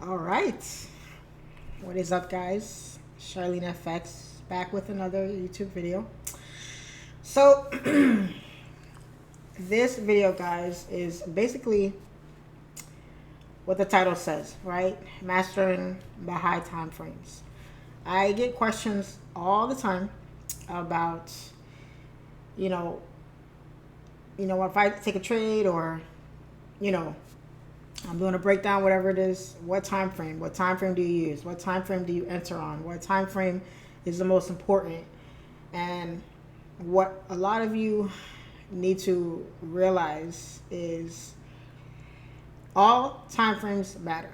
All right. What is up, guys? Charlene FX back with another YouTube video. So, this video, guys, is basically what the title says, right? Mastering the high time frames. I get questions all the time about, you know, if I take a trade or, you know, I'm doing a breakdown, whatever it is, what time frame? What time frame do you use? What time frame do you enter on? What time frame is the most important? And what a lot of you need to realize is all time frames matter.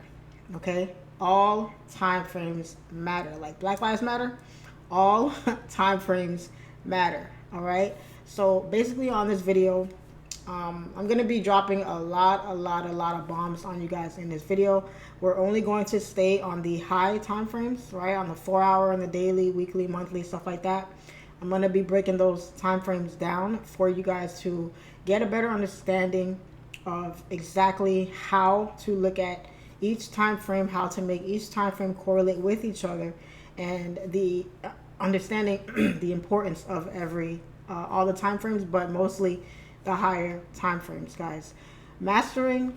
Okay? All time frames matter. Like Black Lives Matter, all time frames matter. All right? So basically on this video, I'm going to be dropping a lot of bombs on you guys in this video. We're only going to stay on the high time frames, right? On the 4-hour and the daily, weekly, monthly, stuff like that. I'm going to be breaking those time frames down for you guys to get a better understanding of exactly how to look at each time frame, how to make each time frame correlate with each other, and the understanding the importance of all the time frames, but mostly the higher time frames, guys. Mastering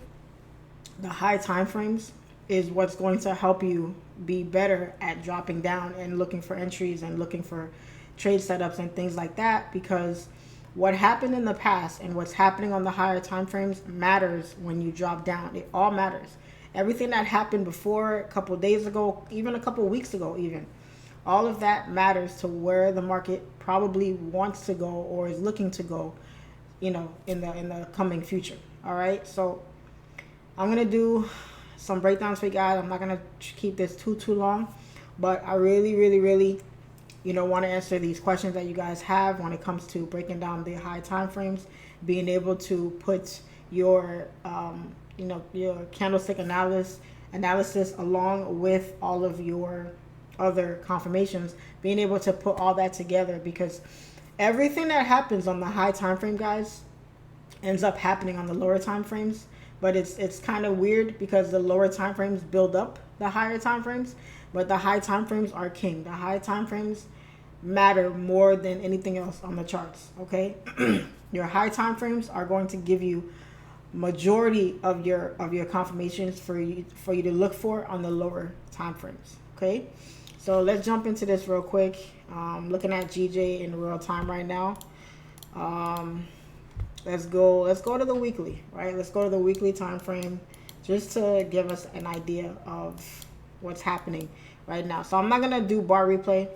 the high time frames is what's going to help you be better at dropping down and looking for entries and looking for trade setups and things like that, because what happened in the past and what's happening on the higher time frames matters when you drop down. It all matters. Everything that happened before, a couple days ago, even a couple weeks ago, even all of that matters to where the market probably wants to go or is looking to go, in the coming future. All right, so I'm gonna do some breakdowns for you guys. I'm not gonna keep this too long, but I really want to answer these questions that you guys have when it comes to breaking down the high time frames, being able to put your your candlestick analysis along with all of your other confirmations, being able to put all that together, because everything that happens on the high time frame, guys, ends up happening on the lower time frames. But it's kind of weird because the lower time frames build up the higher time frames, but the high time frames are king. The high time frames matter more than anything else on the charts. Okay, your high time frames are going to give you majority of your confirmations for you to look for on the lower time frames. Okay, so let's jump into this real quick. Looking at GJ in real time right now. Let's go to the weekly, right? Let's go to the weekly time frame just to give us an idea of what's happening right now. So I'm not gonna do bar replay.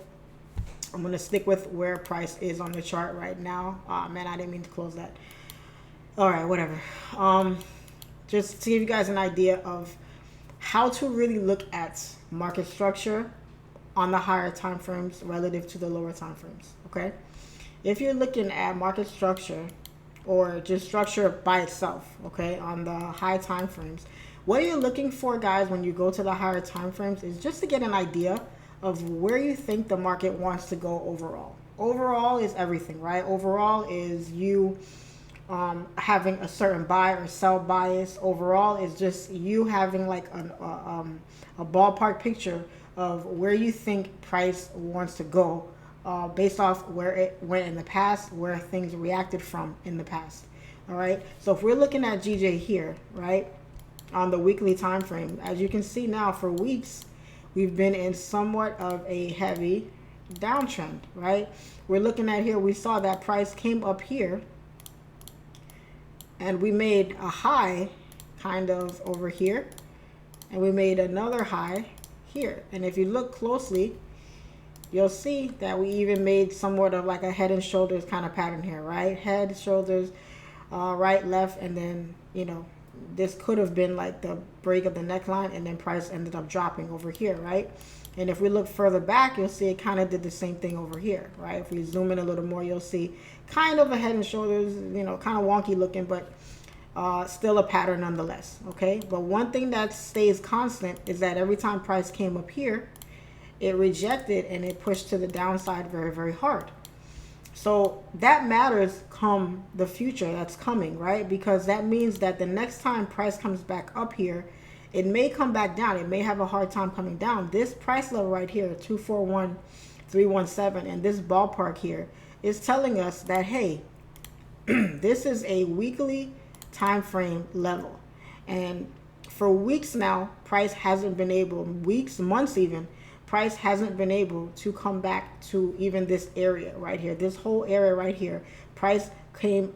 I'm gonna stick with where price is on the chart right now. Man, I didn't mean to close that. All right, whatever. Just to give you guys an idea of how to really look at market structure on the higher time frames relative to the lower time frames. Okay, if you're looking at market structure or just structure by itself, okay, on the high time frames, what you're looking for, guys, when you go to the higher time frames is just to get an idea of where you think the market wants to go overall. Overall is everything, right? Overall is you having a certain buy or sell bias. Overall is just you having like a ballpark picture of where you think price wants to go, based off where it went in the past, where things reacted from in the past. All right, so if we're looking at GJ here, right, on the weekly time frame, as you can see now, for weeks we've been in somewhat of a heavy downtrend, right? We're looking at here, we saw that price came up here and we made a high kind of over here, and we made another high here. And if you look closely, you'll see that we even made somewhat of like a head and shoulders kind of pattern here, right? Head, shoulders, right, left, and then, this could have been like the break of the neckline, and then price ended up dropping over here, right? And if we look further back, you'll see it kind of did the same thing over here, right? If we zoom in a little more, you'll see kind of a head and shoulders, kind of wonky looking, but still a pattern nonetheless, okay? But one thing that stays constant is that every time price came up here, it rejected and it pushed to the downside very hard. So that matters come the future that's coming, right? Because that means that the next time price comes back up here, It may come back down. It may have a hard time coming down. This price level right here, 241,317, and this ballpark here is telling us that, hey, this is a weekly time frame level. And for weeks now, price hasn't been able, weeks, months even, price hasn't been able to come back to even this area right here. This whole area right here, price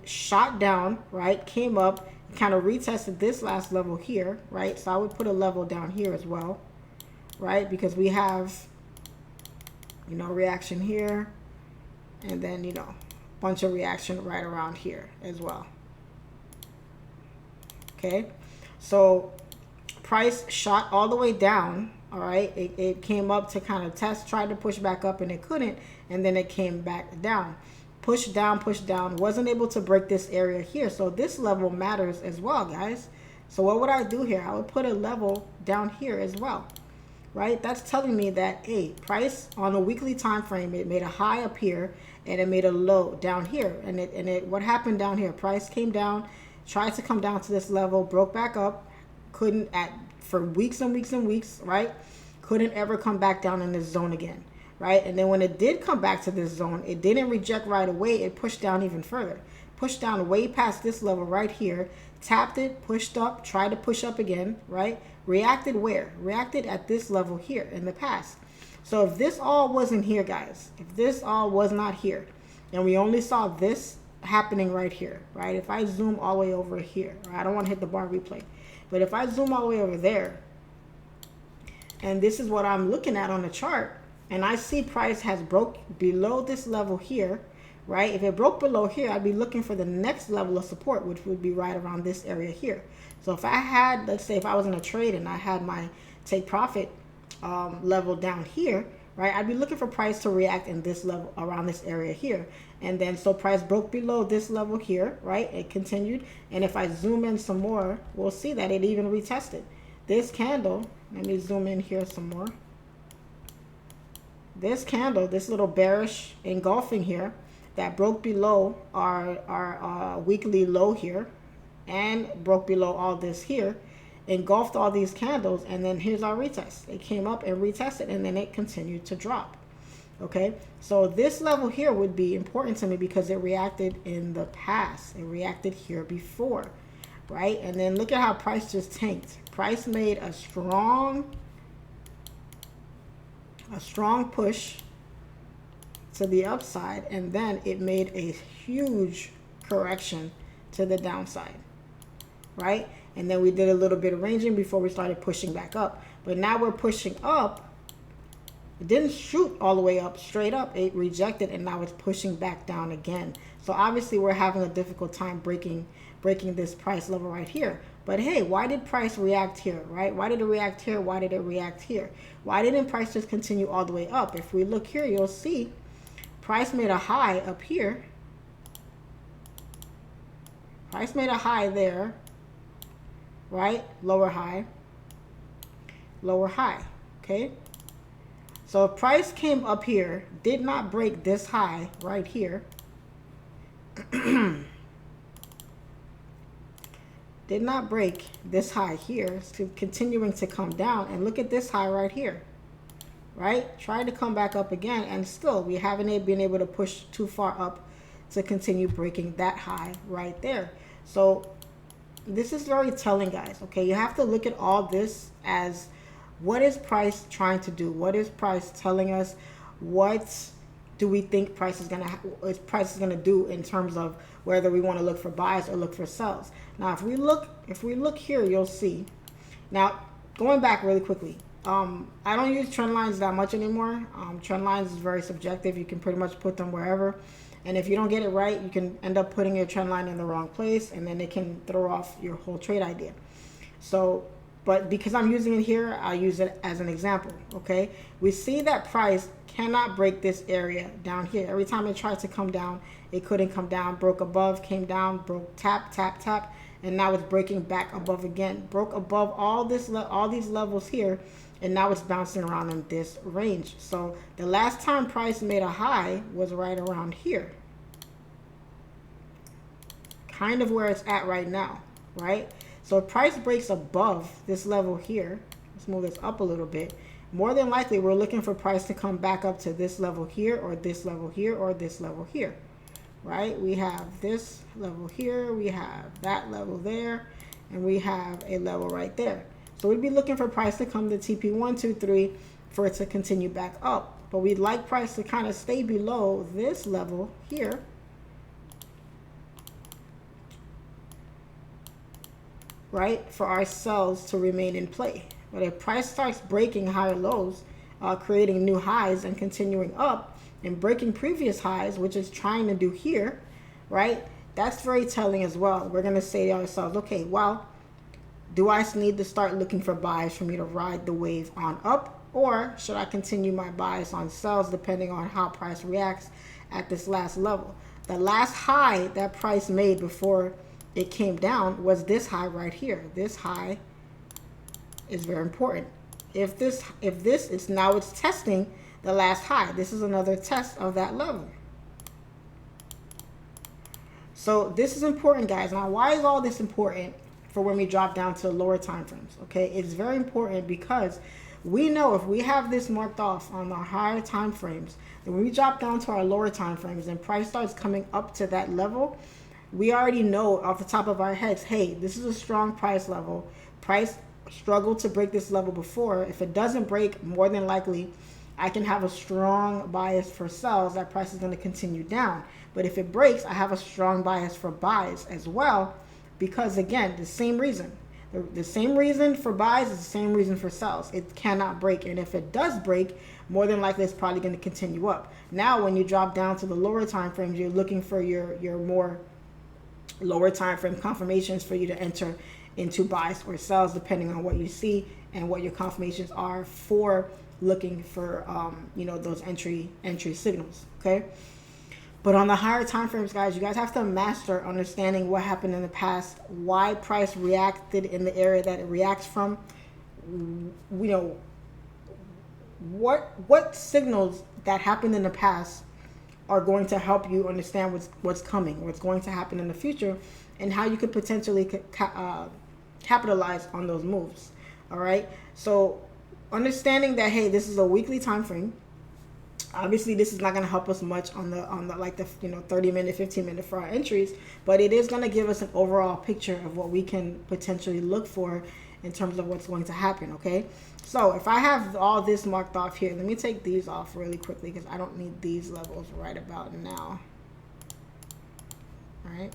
shot down, right? Came up, kind of retested this last level here, right? So I would put a level down here as well, right? Because we have, you know, reaction here, and then, you know, bunch of reaction right around here as well. Okay, so price shot all the way down. All right, it came up to kind of test, tried to push back up, and it couldn't, and then it came back down. Push down, wasn't able to break this area here. So this level matters as well, guys. So what would I do here? I would put a level down here as well, right? That's telling me that, hey, price on a weekly time frame, it made a high up here and it made a low down here. And what happened down here? Price came down, tried to come down to this level, broke back up, couldn't for weeks and weeks and weeks, right? Couldn't ever come back down in this zone again. Right? And then when it did come back to this zone, it didn't reject right away. It pushed down even further. Pushed down way past this level right here. Tapped it, pushed up, tried to push up again, right? Reacted where? Reacted at this level here in the past. So if this all wasn't here, guys, if this all was not here, and we only saw this happening right here, right? If I zoom all the way over here, right? I don't want to hit the bar replay, but if I zoom all the way over there, and this is what I'm looking at on the chart, and I see price has broke below this level here, right? If it broke below here, I'd be looking for the next level of support, which would be right around this area here. So if I had, let's say if I was in a trade and I had my take profit level down here, right? I'd be looking for price to react in this level around this area here. And then so price broke below this level here, right? It continued. And if I zoom in some more, we'll see that it even retested. This candle, let me zoom in here some more. This candle, this little bearish engulfing here that broke below our weekly low here and broke below all this here, engulfed all these candles, and then here's our retest. It came up and retested, and then it continued to drop. Okay, so this level here would be important to me because it reacted in the past. It reacted here before, right? And then look at how price just tanked. Price made a strong push to the upside, and then it made a huge correction to the downside, right? And then we did a little bit of ranging before we started pushing back up. But now we're pushing up. It didn't shoot all the way up, straight up. It rejected, and now it's pushing back down again. So obviously we're having a difficult time breaking this price level right here. But hey, why did price react here, right? Why did it react here? Why did it react here? Why didn't price just continue all the way up? If we look here, you'll see price made a high up here. Price made a high there, right? Lower high, okay? So if price came up here, did not break this high right here, did not break this high here, it's continuing to come down, and look at this high right here, right? Tried to come back up again, and still we haven't been able to push too far up to continue breaking that high right there. So this is very telling, guys. Okay, you have to look at all this as, what is price trying to do? What is price telling us? What do we think price is gonna do in terms of whether we want to look for buys or look for sells? Now, if we look here, you'll see. Now, going back really quickly, I don't use trend lines that much anymore. Trend lines is very subjective. You can pretty much put them wherever. And if you don't get it right, you can end up putting your trend line in the wrong place, and then it can throw off your whole trade idea. So, but because I'm using it here, I'll use it as an example, okay? We see that price cannot break this area down here. Every time it tried to come down, it couldn't come down, broke above, came down, broke, tap, tap, tap, and now it's breaking back above again. Broke above all these levels here, and now it's bouncing around in this range. So the last time price made a high was right around here. Kind of where it's at right now, right? So if price breaks above this level here, let's move this up a little bit. More than likely, we're looking for price to come back up to this level here, or this level here, or this level here, right? We have this level here, we have that level there, and we have a level right there. So we'd be looking for price to come to TP123 for it to continue back up. But we'd like price to kind of stay below this level here, right, for our sells to remain in play. But if price starts breaking higher lows, creating new highs and continuing up and breaking previous highs, which is trying to do here, right, that's very telling as well. We're going to say to ourselves, okay, well, do I need to start looking for buys for me to ride the wave on up, or should I continue my buys on sells depending on how price reacts at this last level? The last high that price made before it came down was this high right here. This high is very important. If this is now, it's testing the last high. This is another test of that level. So this is important, guys. Now, why is all this important for when we drop down to lower time frames? Okay, it's very important because we know if we have this marked off on our higher time frames, then when we drop down to our lower time frames and price starts coming up to that level, we already know off the top of our heads, hey, this is a strong price level. Price struggled to break this level before. If it doesn't break, more than likely, I can have a strong bias for sells. That price is going to continue down. But if it breaks, I have a strong bias for buys as well, because again, the same reason. The same reason for buys is the same reason for sells. It cannot break. And if it does break, more than likely it's probably going to continue up. Now, when you drop down to the lower time frames, you're looking for your more lower time frame confirmations for you to enter into buys or sells, depending on what you see and what your confirmations are for looking for those entry signals. Okay. But on the higher time frames, guys, you guys have to master understanding what happened in the past, why price reacted in the area that it reacts from. What signals that happened in the past are going to help you understand what's coming, what's going to happen in the future, and how you could potentially capitalize on those moves. All right. So understanding that, hey, this is a weekly time frame. Obviously, this is not going to help us much on the 30-minute, 15-minute for our entries, but it is going to give us an overall picture of what we can potentially look for in terms of what's going to happen. Okay, so if I have all this marked off here, let me take these off really quickly because I don't need these levels right about now. All right.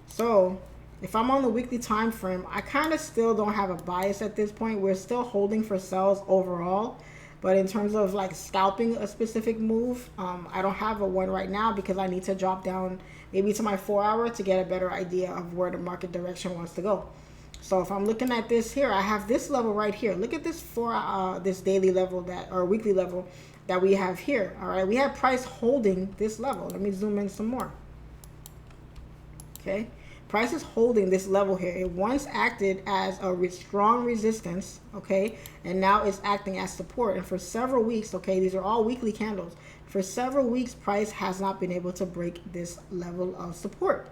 So if I'm on the weekly time frame, I kind of still don't have a bias at this point. We're still holding for sells overall. But in terms of like scalping a specific move, I don't have a one right now because I need to drop down maybe to my 4 hour to get a better idea of where the market direction wants to go. So if I'm looking at this here, I have this level right here. Look at this this daily level or weekly level that we have here. All right, we have price holding this level. Let me zoom in some more. Okay. Price is holding this level here. It once acted as a strong resistance, okay, and now it's acting as support. And for several weeks, okay, these are all weekly candles. For several weeks, price has not been able to break this level of support.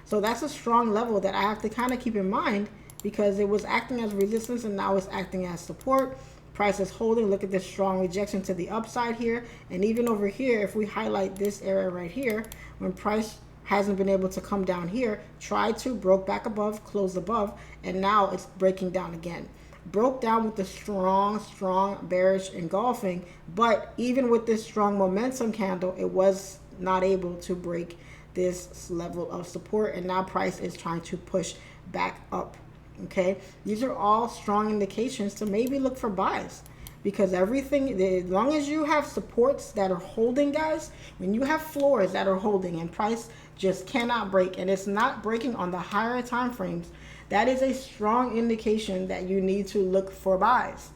So that's a strong level that I have to kind of keep in mind because it was acting as resistance and now it's acting as support. Price is holding. Look at this strong rejection to the upside here. And even over here, if we highlight this area right here, when price hasn't been able to come down here, tried to, broke back above, closed above, and now it's breaking down again. Broke down with the strong bearish engulfing, but even with this strong momentum candle, it was not able to break this level of support, and now price is trying to push back up. Okay, these are all strong indications to maybe look for buys. Because everything, as long as you have supports that are holding, guys, when you have floors that are holding and price just cannot break and it's not breaking on the higher time frames, that is a strong indication that you need to look for buys.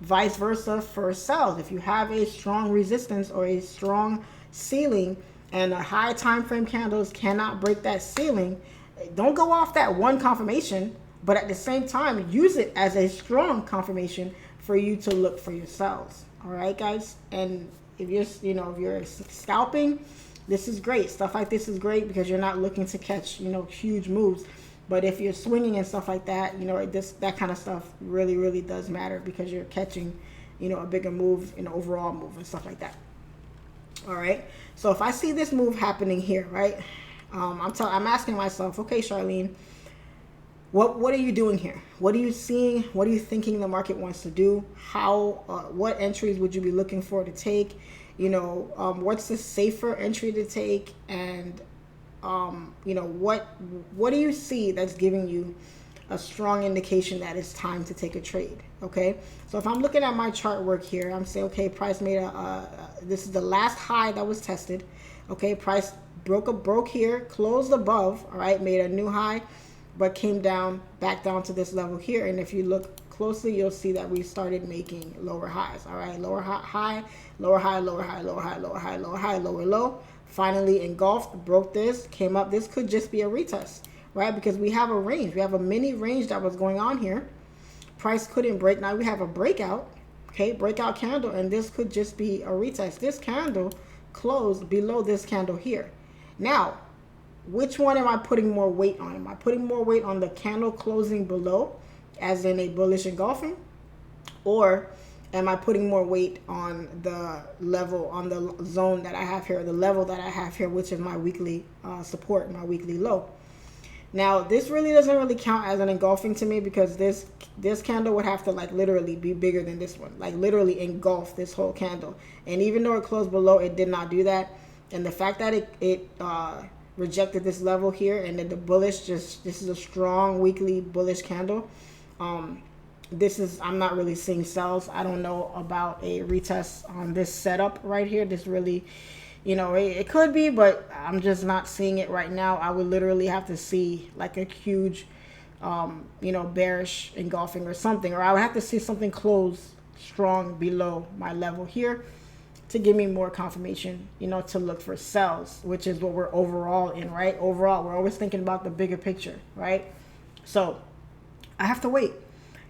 Vice versa for sells. If you have a strong resistance or a strong ceiling and the high time frame candles cannot break that ceiling, don't go off that one confirmation, but at the same time, use it as a strong confirmation for you to look for your sells. All right, guys. And if you're scalping, this is great. Stuff like this is great because you're not looking to catch huge moves. But if you're swinging and stuff like that, you know, that kind of stuff really, really does matter because you're catching, you know, a bigger move, an overall move and stuff like that. All right. So if I see this move happening here, right, I'm asking myself, okay, Charlene, what are you doing here? What are you seeing? What are you thinking the market wants to do? What entries would you be looking for to take? You know, what's the safer entry to take? And you know, what do you see that's giving you a strong indication that it's time to take a trade? Okay, so if I'm looking at my chart work here, I'm saying, okay, price made this is the last high that was tested. Okay, price broke here, closed above, all right, made a new high, but came down back down to this level here. And if you look closely, you'll see that we started making lower highs. All right, lower high, lower high, lower high, lower high, lower high, lower high, lower low. Finally engulfed, broke this, came up. This could just be a retest, right? Because we have a range. We have a mini range that was going on here. Price couldn't break. Now we have a breakout, okay, breakout candle, and this could just be a retest. This candle closed below this candle here. Now, which one am I putting more weight on? Am I putting more weight on the candle closing below, as in a bullish engulfing, or am I putting more weight on the level, on the zone that I have here, the level that I have here, which is my weekly support, my weekly low? Now, this really doesn't really count as an engulfing to me because this candle would have to like literally be bigger than this one, like literally engulf this whole candle. And even though it closed below, it did not do that. And the fact that it rejected this level here, and then the bullish, this is a strong weekly bullish candle. I'm not really seeing sells. I don't know about a retest on this setup right here. This really, you know, it could be, but I'm just not seeing it right now. I would literally have to see like a huge, you know, bearish engulfing or something, or I would have to see something close strong below my level here to give me more confirmation, you know, to look for sells, which is what we're overall in, right? Overall, we're always thinking about the bigger picture, right? So I have to wait.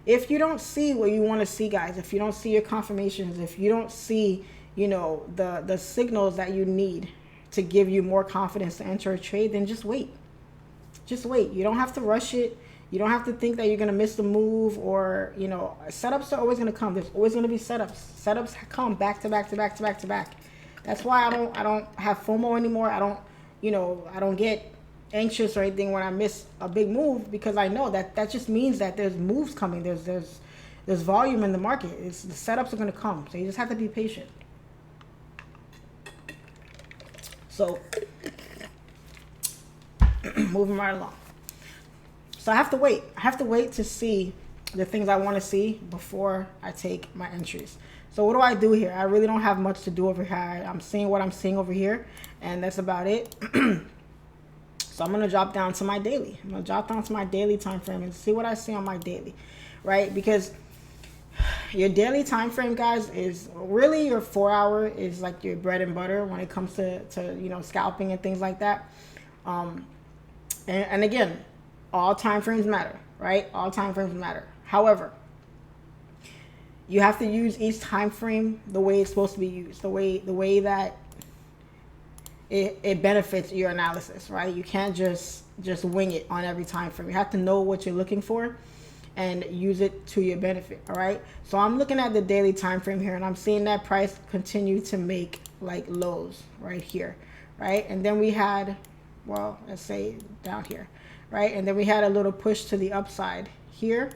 If you don't see what you want to see, guys, if you don't see your confirmations, if you don't see, you know, the signals that you need to give you more confidence to enter a trade, then just wait. Just wait. You don't have to rush it. You don't have to think that you're going to miss the move, or, you know, setups are always going to come. There's always going to be setups. Setups come back to back to back to back to back. That's why I don't have FOMO anymore. I don't get anxious or anything when I miss a big move, because I know that just means that there's moves coming. There's volume in the market. The setups are going to come. So you just have to be patient. So moving right along. So I have to wait. I have to wait to see the things I want to see before I take my entries. So what do I do here? I really don't have much to do over here. I'm seeing what I'm seeing over here, and that's about it. So I'm going to drop down to my daily. I'm going to drop down to my daily time frame and see what I see on my daily, right? Because your daily time frame, guys, is really your 4 hour is like your bread and butter when it comes to you know, scalping and things like that. And again, all time frames matter, right? All time frames matter. However, you have to use each time frame the way it's supposed to be used, the way that it benefits your analysis, right? You can't just wing it on every time frame. You have to know what you're looking for and use it to your benefit. All right, so I'm looking at the daily time frame here, and I'm seeing that price continue to make like lows right here, right? And then we had, well, let's say down here, right? And then we had a little push to the upside here,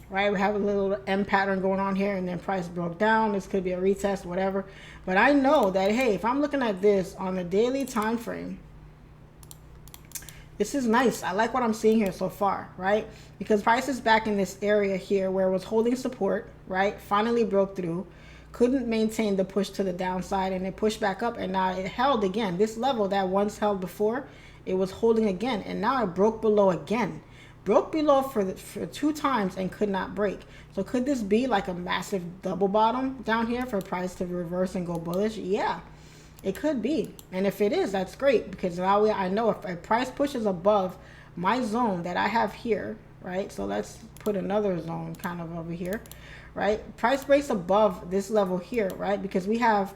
right? We have a little M pattern going on here, and then price broke down. This could be a retest, whatever. But I know that, hey, if I'm looking at this on the daily time frame, this is nice. I like what I'm seeing here so far, right? Because price is back in this area here where it was holding support, right? Finally broke through, couldn't maintain the push to the downside, and it pushed back up, and now it held again. This level that once held before, it was holding again, and now it broke below again. Broke below for 2 times and could not break. So could this be like a massive double bottom down here for price to reverse and go bullish? Yeah, it could be. And if it is, that's great, because now I know if a price pushes above my zone that I have here, right? So let's put another zone kind of over here, right? Price breaks above this level here, right? Because we have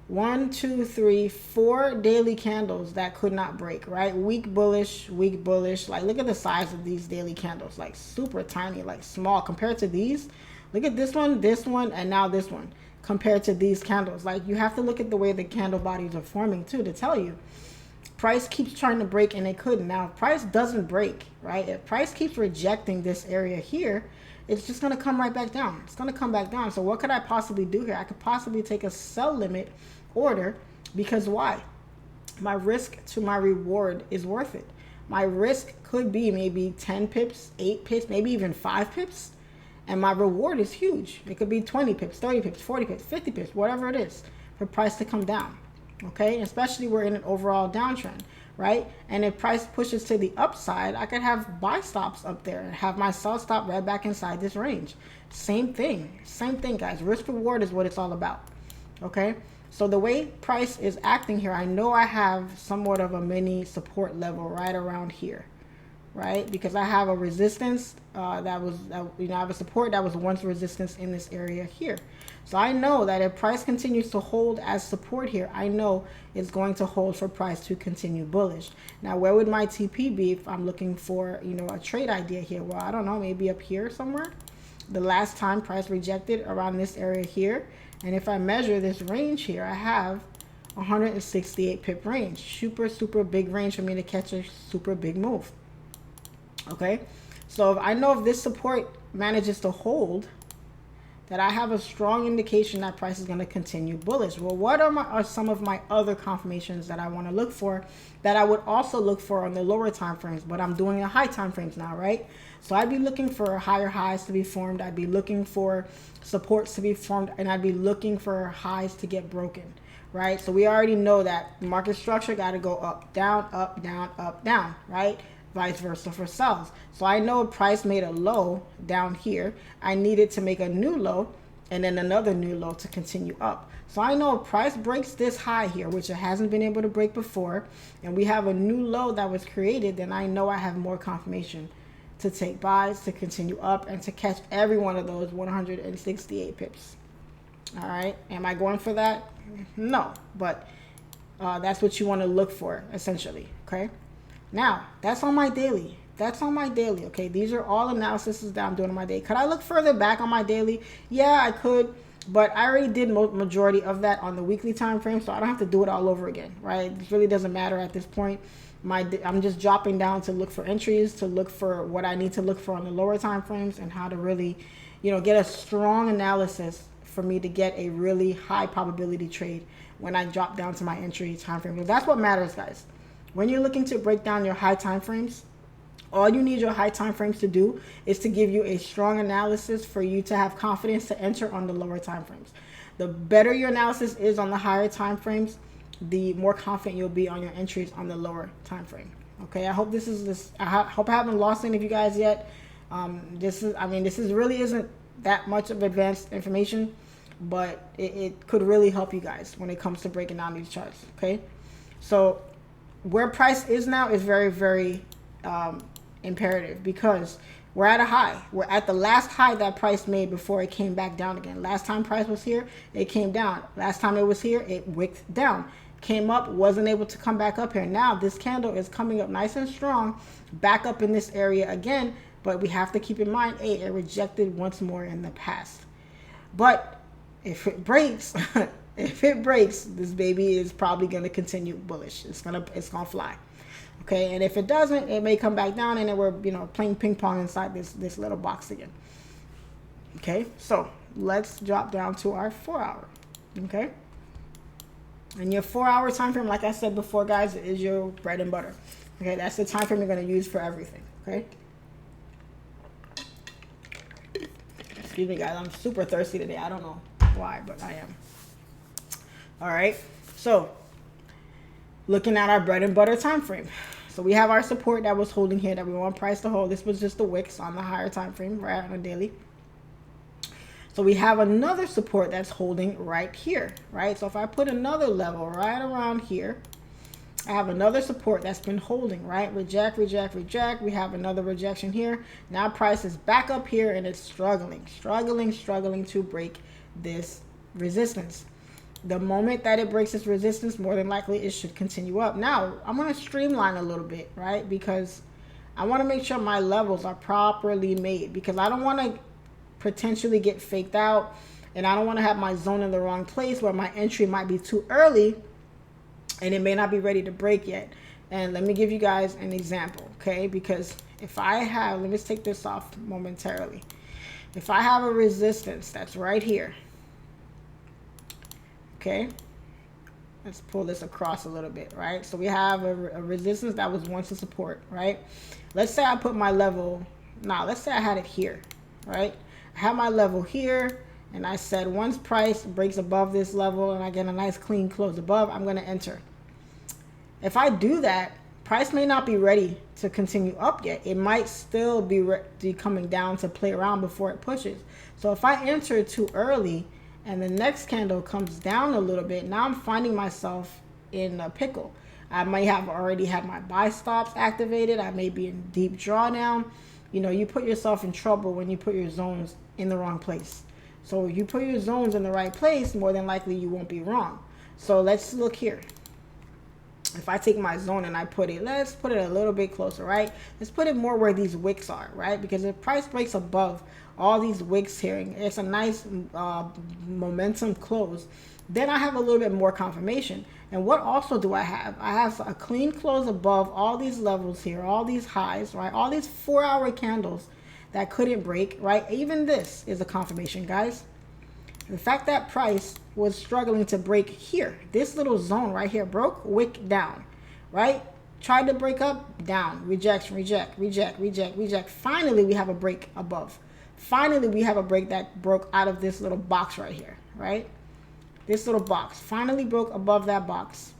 1, 2, 3, 4 daily candles that could not break, right? Weak bullish. Like, look at the size of these daily candles, like super tiny, like small compared to these. Look at this one, and now this one compared to these candles. Like, you have to look at the way the candle bodies are forming too to tell you. Price keeps trying to break and it couldn't. Now, if price doesn't break, right? If price keeps rejecting this area here, it's just going to come right back down. It's going to come back down. So what could I possibly do here? I could possibly take a sell limit order, because why? My risk to my reward is worth it. My risk could be maybe 10 pips, 8 pips, maybe even 5 pips. And my reward is huge. It could be 20 pips, 30 pips, 40 pips, 50 pips, whatever it is, for price to come down. Okay, especially we're in an overall downtrend, right? And if price pushes to the upside, I could have buy stops up there and have my sell stop right back inside this range. Same thing, guys. Risk reward is what it's all about. Okay, so the way price is acting here, I know I have somewhat of a mini support level right around here, right? Because I have a resistance I have a support that was once resistance in this area here. So I know that if price continues to hold as support here, I know it's going to hold for price to continue bullish. Now, where would my TP be if I'm looking for, a trade idea here? Well, I don't know, maybe up here somewhere. The last time price rejected around this area here. And if I measure this range here, I have 168 pip range. Super big range for me to catch a super big move. Okay, so if I know if this support manages to hold, that I have a strong indication that price is going to continue bullish. Well, what are some of my other confirmations that I want to look for, that I would also look for on the lower time frames, but I'm doing the high time frames now, right? So I'd be looking for higher highs to be formed. I'd be looking for supports to be formed, and I'd be looking for highs to get broken, right? So we already know that market structure got to go up, down, up, down, up, down, right? Vice versa for sells. So I know price made a low down here. I needed to make a new low and then another new low to continue up. So I know if price breaks this high here, which it hasn't been able to break before, and we have a new low that was created, then I know I have more confirmation to take buys, to continue up, and to catch every one of those 168 pips. All right. Am I going for that? No, but that's what you want to look for essentially. Okay. Now, that's on my daily. Okay? These are all analyses that I'm doing on my day. Could I look further back on my daily? Yeah, I could, but I already did majority of that on the weekly time frame, so I don't have to do it all over again, right? It really doesn't matter at this point. I'm just dropping down to look for entries, to look for what I need to look for on the lower time frames, and how to really, get a strong analysis for me to get a really high probability trade when I drop down to my entry time frame. That's what matters, guys. When you're looking to break down your high time frames, all you need your high time frames to do is to give you a strong analysis for you to have confidence to enter on the lower time frames. The better your analysis is on the higher time frames, the more confident you'll be on your entries on the lower time frame. Okay, I hope I hope I haven't lost any of you guys yet. This really isn't that much of advanced information, but it could really help you guys when it comes to breaking down these charts. Okay, so where price is now is very, very imperative, because we're at a high. We're at the last high that price made before it came back down again. Last time price was here, it came down. Last time it was here, it wicked down. Came up, wasn't able to come back up here. Now this candle is coming up nice and strong, back up in this area again, but we have to keep in mind, it rejected once more in the past. But if it breaks, this baby is probably going to continue bullish. It's gonna fly. Okay, and if it doesn't, it may come back down, and then we're playing ping pong inside this little box again. Okay, so let's drop down to our 4 hour. Okay, and your 4 hour time frame, like I said before, guys, is your bread and butter. Okay, that's the time frame you're going to use for everything. Okay, excuse me, guys, I'm super thirsty today. I don't know why, but I am. All right, so looking at our bread and butter time frame. So we have our support that was holding here that we want price to hold. This was just the wicks on the higher time frame, right on a daily. So we have another support that's holding right here, right? So if I put another level right around here, I have another support that's been holding, right? Reject, reject, reject. We have another rejection here. Now price is back up here, and it's struggling to break this resistance. The moment that it breaks its resistance, more than likely it should continue up. Now, I'm going to streamline a little bit, right? Because I want to make sure my levels are properly made, because I don't want to potentially get faked out, and I don't want to have my zone in the wrong place where my entry might be too early and it may not be ready to break yet. And let me give you guys an example, okay? Because if I have, let me just take this off momentarily. If I have a resistance that's right here, okay, let's pull this across a little bit, right? So we have a resistance that was once a support, right? Let's say I put my level, let's say I had it here, right? I have my level here, and I said once price breaks above this level and I get a nice clean close above, I'm going to enter. If I do that, price may not be ready to continue up yet. It might still be coming down to play around before it pushes. So if I enter too early and the next candle comes down a little bit, now I'm finding myself in a pickle. I may have already had my buy stops activated. I may be in deep drawdown. You know, you put yourself in trouble when you put your zones in the wrong place. So if you put your zones in the right place, more than likely you won't be wrong. So let's look here. If I take my zone and I put it, let's put it a little bit closer, right? Let's put it more where these wicks are, right? Because if price breaks above all these wicks here, it's a nice momentum close, then I have a little bit more confirmation. And what also do I have? I have a clean close above all these levels here, all these highs, right? All these 4-hour candles that couldn't break, right? Even this is a confirmation, guys. The fact that price was struggling to break here, this little zone right here, broke, wick down, right? Tried to break up, down, rejection, reject, reject, reject, reject. Finally, we have a break above. Finally, we have a break that broke out of this little box right here, right? This little box finally broke above that box.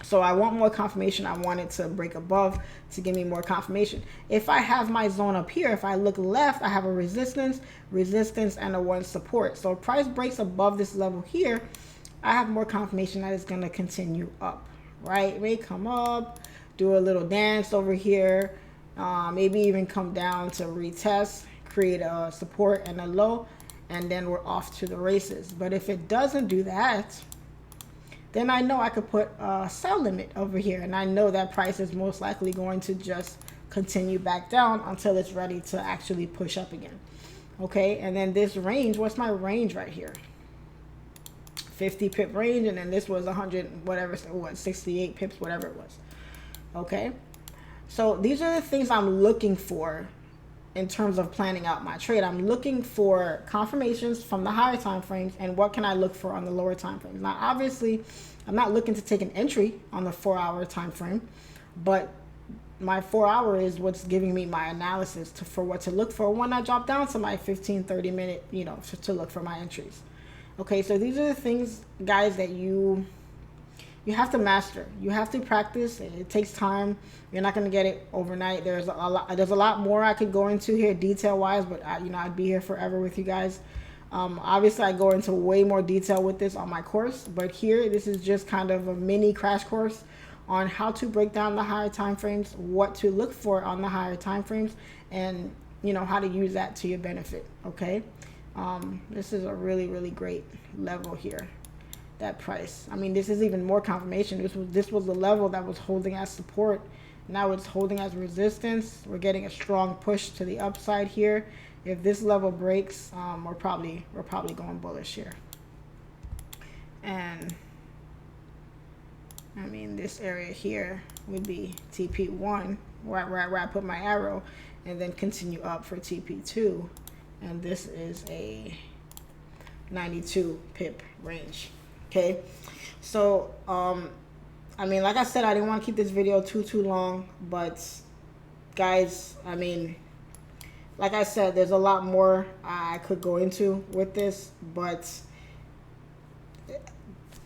So I want more confirmation. I want it to break above to give me more confirmation. If I have my zone up here, if I look left, I have a resistance, and a one support. So if price breaks above this level here, I have more confirmation that it's going to continue up, right? It may come up, do a little dance over here, maybe even come down to retest, create a support and a low, and then we're off to the races. But if it doesn't do that, then I know I could put a sell limit over here, and I know that price is most likely going to just continue back down until it's ready to actually push up again. Okay, and then this range, what's my range right here? 50 pip range, and then this was 100, whatever, what, 68 pips, whatever it was. Okay, so these are the things I'm looking for in terms of planning out my trade. I'm looking for confirmations from the higher time frames, and what can I look for on the lower time frames. Now obviously I'm not looking to take an entry on the 4-hour time frame, but my 4-hour is what's giving me my analysis for what to look for when I drop down to my 15-30 minute, you know, to look for my entries. Okay, so these are the things, guys, that you have to master. You have to practice. It takes time. You're not going to get it overnight. There's a lot more I could go into here detail wise, but I'd be here forever with you guys. Obviously I go into way more detail with this on my course, but here this is just kind of a mini crash course on how to break down the higher time frames, what to look for on the higher time frames, and how to use that to your benefit. Okay, this is a really great level here. That price, I mean, this is even more confirmation. This was the level that was holding as support. Now it's holding as resistance. We're getting a strong push to the upside here. If this level breaks, we're probably going bullish here. And I mean, this area here would be TP1, where I put my arrow, and then continue up for TP2. And this is a 92 pip range. Okay, so I mean, like I said, I didn't want to keep this video too long, but guys, I mean, like I said, there's a lot more I could go into with this, but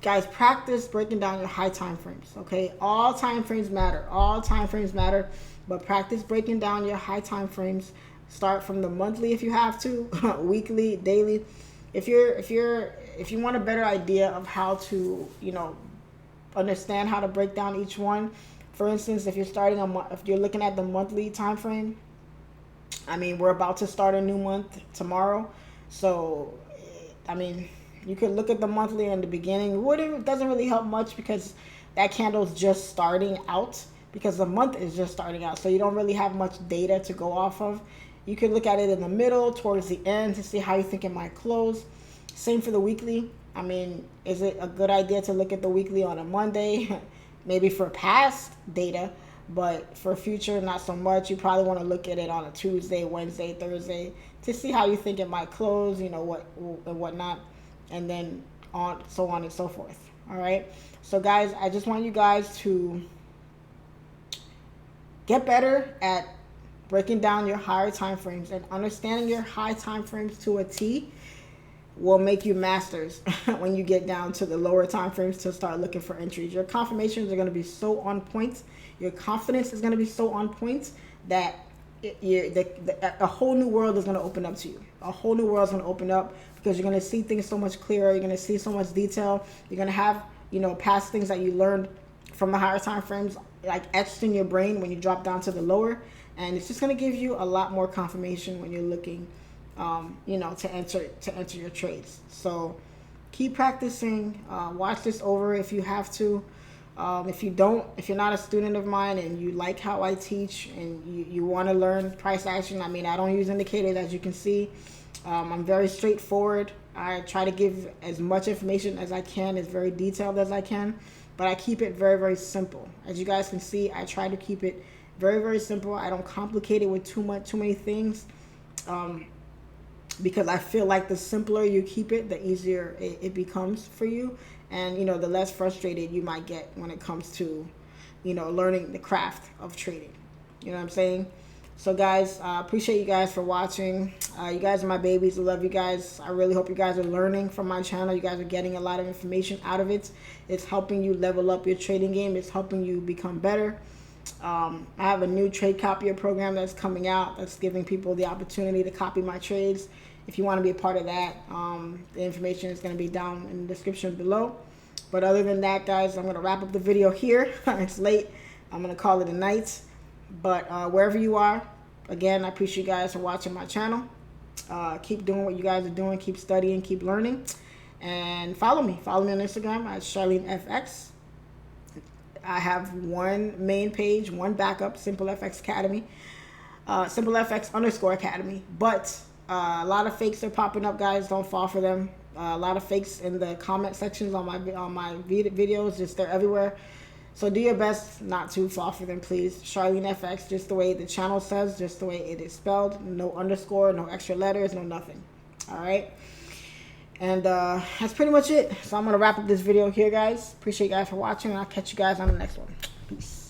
guys, practice breaking down your high time frames. Okay, all time frames matter. All time frames matter, but practice breaking down your high time frames. Start from the monthly if you have to, weekly, daily. If you want a better idea of how to, understand how to break down each one. For instance, if you're looking at the monthly time frame, I mean, we're about to start a new month tomorrow. So, I mean, You could look at the monthly in the beginning. It doesn't really help much because that candle's just starting out, because the month is just starting out. So you don't really have much data to go off of. You could look at it in the middle, towards the end, to see how you think it might close. Same for the weekly. I mean, is it a good idea to look at the weekly on a Monday? Maybe for past data, but for future, not so much. You probably want to look at it on a Tuesday, Wednesday, Thursday to see how you think it might close, you know, what and whatnot, and then so on and so forth. All right. So guys, I just want you guys to get better at breaking down your higher time frames, and understanding your high time frames to a T will make you masters when you get down to the lower time frames to start looking for entries. Your confirmations are going to be so on point. Your confidence is going to be so on point that a whole new world is going to open up to you. A whole new world is going to open up because you're going to see things so much clearer. You're going to see so much detail. You're going to have, you know, past things that you learned from the higher time frames like etched in your brain when you drop down to the lower. And it's just going to give you a lot more confirmation when you're looking, you know, to enter your trades. So keep practicing. Watch this over if you have to. If you're not a student of mine and you like how I teach and you want to learn price action, I mean, I don't use indicators, as you can see. I'm very straightforward. I try to give as much information as I can, as very detailed as I can, but I keep it very, very simple. As you guys can see, I try to keep it very, very simple. I don't complicate it with too many things, because I feel like the simpler you keep it, the easier it becomes for you, and you know, the less frustrated you might get when it comes to, you know, learning the craft of trading. You know what I'm saying? So guys, I appreciate you guys for watching. You guys are my babies. I love you guys. I really hope you guys are learning from my channel. You guys are getting a lot of information out of it. It's helping you level up your trading game. It's helping you become better. I have a new trade copier program that's coming out that's giving people the opportunity to copy my trades. If you want to be a part of that, the information is going to be down in the description below. But other than that, guys, I'm going to wrap up the video here. It's late. I'm going to call it a night. But wherever you are, again, I appreciate you guys for watching my channel. Keep doing what you guys are doing. Keep studying. Keep learning. And follow me. Follow me on Instagram at CharleneFX. I have one main page, one backup, Simple FX Academy, Simple FX _ Academy. But a lot of fakes are popping up, guys. Don't fall for them. A lot of fakes in the comment sections on my videos. Just they're everywhere. So do your best not to fall for them, please. Charlene FX, just the way the channel says, just the way it is spelled. No underscore, no extra letters, no nothing. All right. And that's pretty much it. So I'm going to wrap up this video here, guys. Appreciate you guys for watching, and I'll catch you guys on the next one. Peace.